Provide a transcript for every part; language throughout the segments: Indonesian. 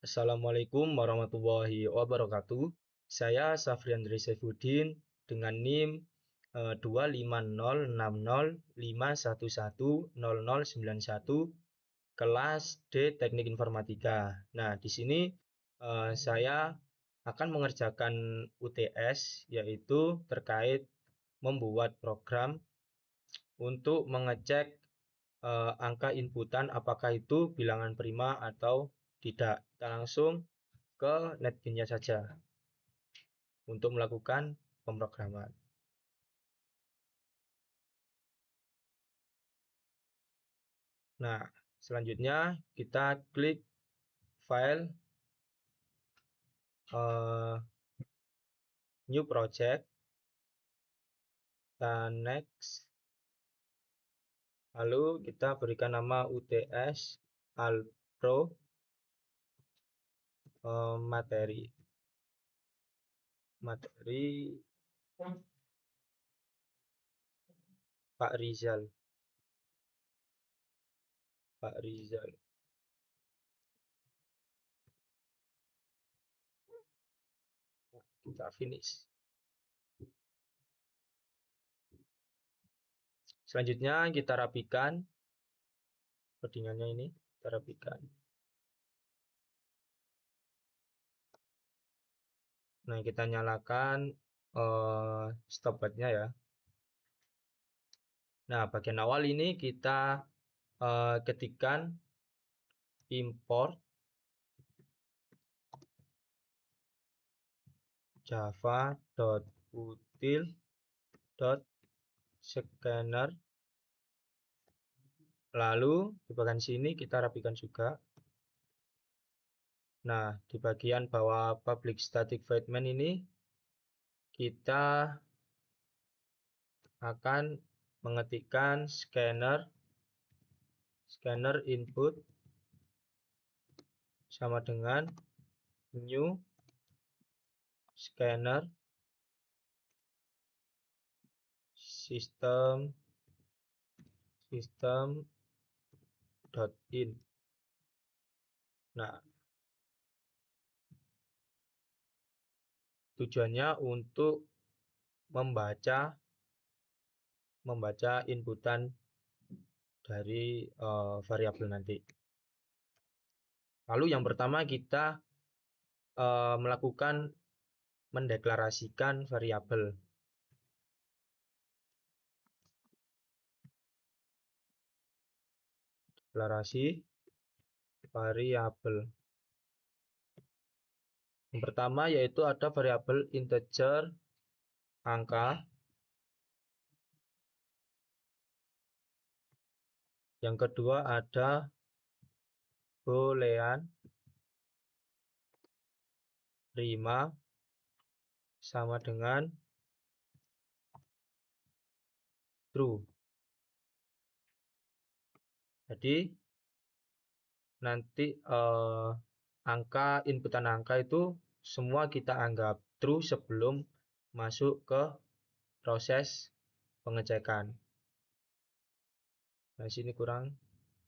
Assalamualaikum warahmatullahi wabarakatuh. Saya Safriandri Saifuddin dengan NIM 2506051100091 kelas D Teknik Informatika. Nah, di sini saya akan mengerjakan UTS yaitu terkait membuat program untuk mengecek angka inputan apakah itu bilangan prima atau tidak. Kita langsung ke NetBeans saja untuk melakukan pemrograman. Nah, selanjutnya kita klik file, new project, dan next. Lalu kita berikan nama UTS Alpro materi Pak Rizal. Kita finish. Selanjutnya kita rapikan codingannya, ini kita rapikan. Nah, kita nyalakan stopwatch-nya ya. Nah, bagian awal ini kita ketikkan import java.util.scanner. Lalu di bagian sini kita rapikan juga. Nah, di bagian bawah public static void main ini kita akan mengetikkan scanner input sama dengan new scanner system.in. Nah, tujuannya untuk membaca inputan dari variabel nanti. Lalu yang pertama kita melakukan mendeklarasikan variabel. Deklarasi variabel. Yang pertama yaitu ada variabel integer angka. Yang kedua ada boolean prima sama dengan true. Jadi nanti inputan angka itu semua kita anggap true sebelum masuk ke proses pengecekan. Nah, sini kurang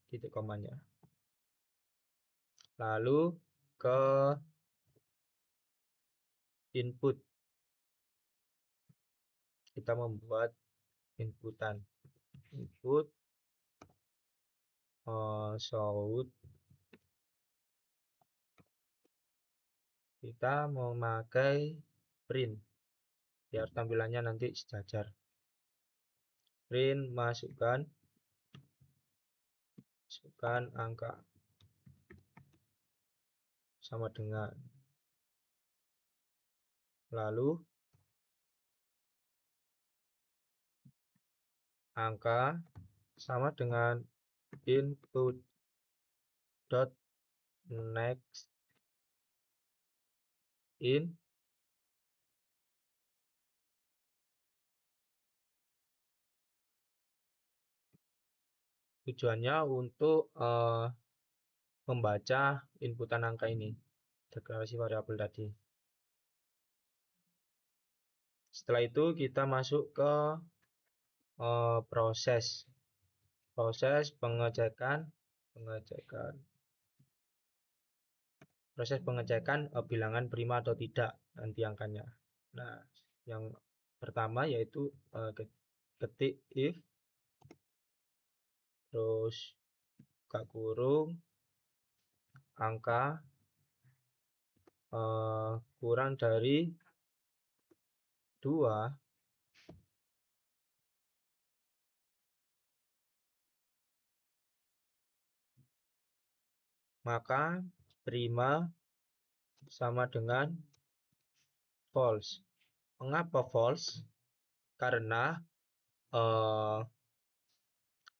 titik komanya. Lalu ke input, kita membuat inputan input shout. Kita memakai print biar tampilannya nanti sejajar. Print masukkan angka sama dengan, lalu angka sama dengan input dot next in. Tujuannya untuk membaca inputan angka ini, deklarasi variabel tadi. Setelah itu kita masuk ke proses pengecekan. proses pengecekan bilangan prima atau tidak nanti angkanya. Nah, yang pertama yaitu ketik if, terus buka kurung, angka kurang dari 2, maka prima sama dengan false. Mengapa false? Karena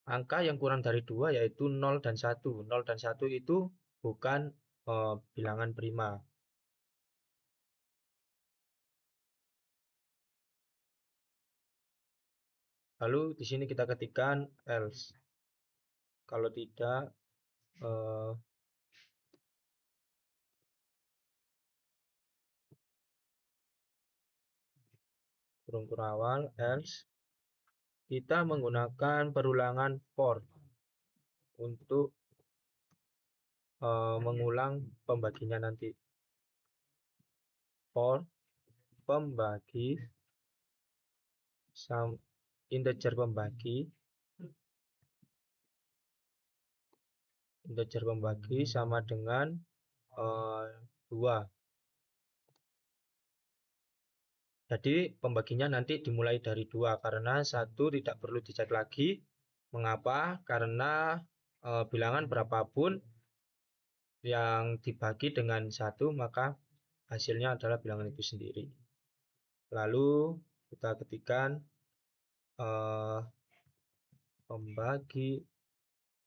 angka yang kurang dari 2 yaitu 0 dan 1. 0 dan 1 itu bukan bilangan prima. Lalu di sini kita ketikkan else. Kalau tidak kurung awal else, kita menggunakan perulangan for untuk mengulang pembaginya nanti. For pembagi integer pembagi sama dengan 2. Jadi pembaginya nanti dimulai dari 2 karena 1 tidak perlu dicek lagi. Mengapa? Karena bilangan berapapun yang dibagi dengan 1 maka hasilnya adalah bilangan itu sendiri. Lalu kita ketikkan pembagi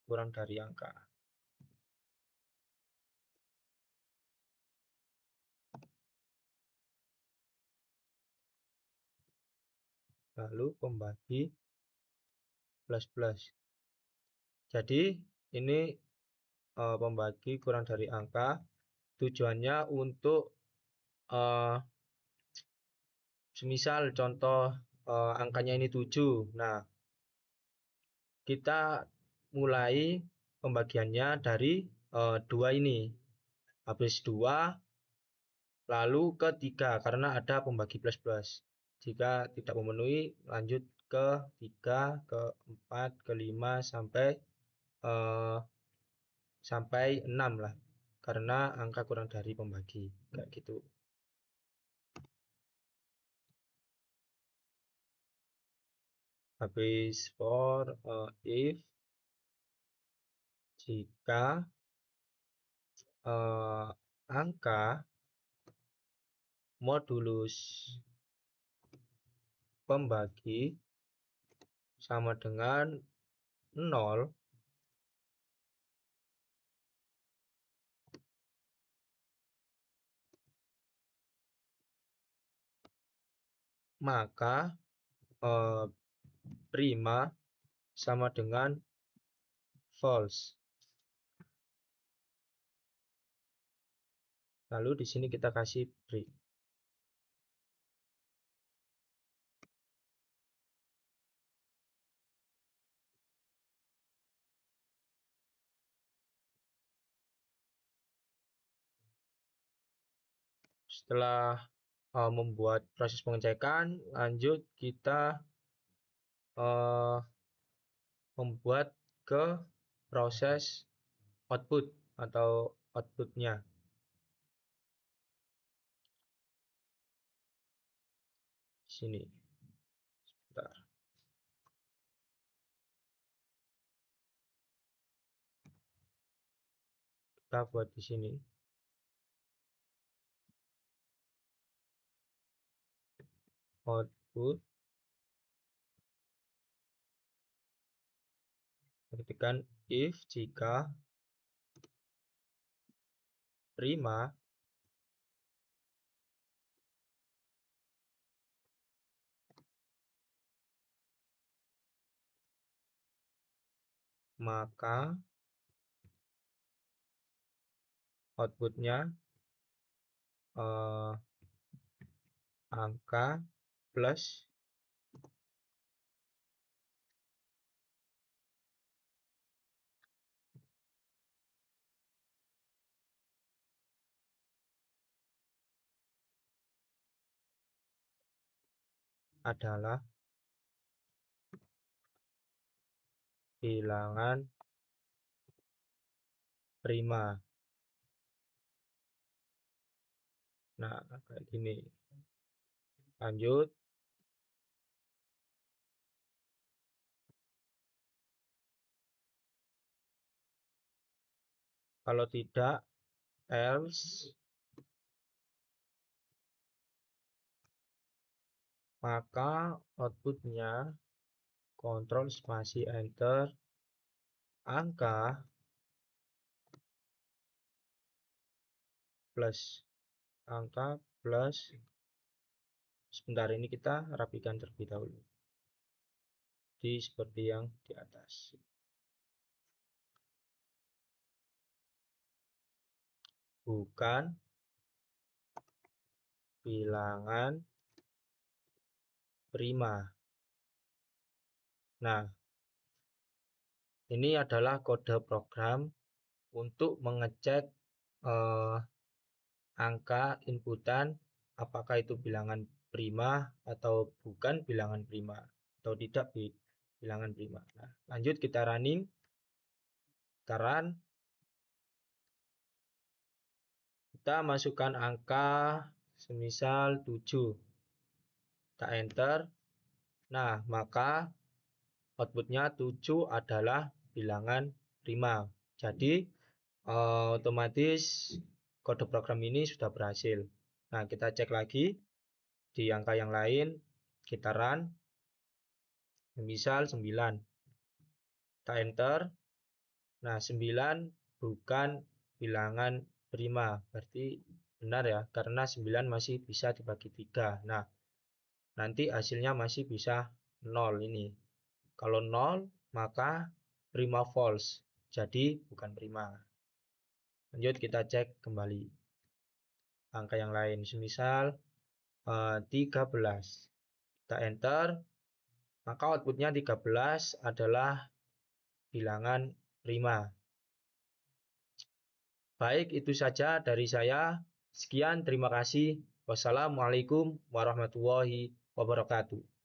kurang dari angka. Lalu pembagi plus. Jadi ini pembagi kurang dari angka, tujuannya untuk semisal contoh angkanya ini 7. Nah, kita mulai pembagiannya dari 2 ini. Habis 2 lalu ke 3 karena ada pembagi plus. Jika tidak memenuhi lanjut ke 3, ke 4, ke 5 sampai 6 lah. Karena angka kurang dari pembagi kayak gitu. Habis for if jika angka modulus pembagi sama dengan 0, maka prima sama dengan false. Lalu di sini kita kasih break. Setelah membuat proses pengecekan, lanjut kita membuat ke proses output atau outputnya. Sini. Sebentar. Kita buat di sini. Output. Ketikkan if jika prima maka outputnya angka plus adalah bilangan prima. Nah, kayak gini. Lanjut. Kalau tidak, else, maka outputnya kontrol spasi enter, angka plus sebentar, ini kita rapikan terlebih dahulu. Jadi seperti yang di atas. Bukan bilangan prima. Nah, ini adalah kode program untuk mengecek angka inputan apakah itu bilangan prima atau bukan bilangan prima atau tidak bilangan prima. Nah, lanjut kita running. Kita run. Kita masukkan angka semisal 7. Kita enter. Nah, maka outputnya 7 adalah bilangan prima. Jadi otomatis kode program ini sudah berhasil. Nah, kita cek lagi di angka yang lain. Kita run. Misal 9. Kita enter. Nah, 9 bukan bilangan prima. Berarti benar ya, karena 9 masih bisa dibagi 3. Nah, nanti hasilnya masih bisa 0 ini. Kalau 0, maka prima false. Jadi bukan prima. Lanjut kita cek kembali angka yang lain. Semisal 13. Kita enter. Maka outputnya 13 adalah bilangan prima. Baik, itu saja dari saya. Sekian, terima kasih. Wassalamualaikum warahmatullahi wabarakatuh.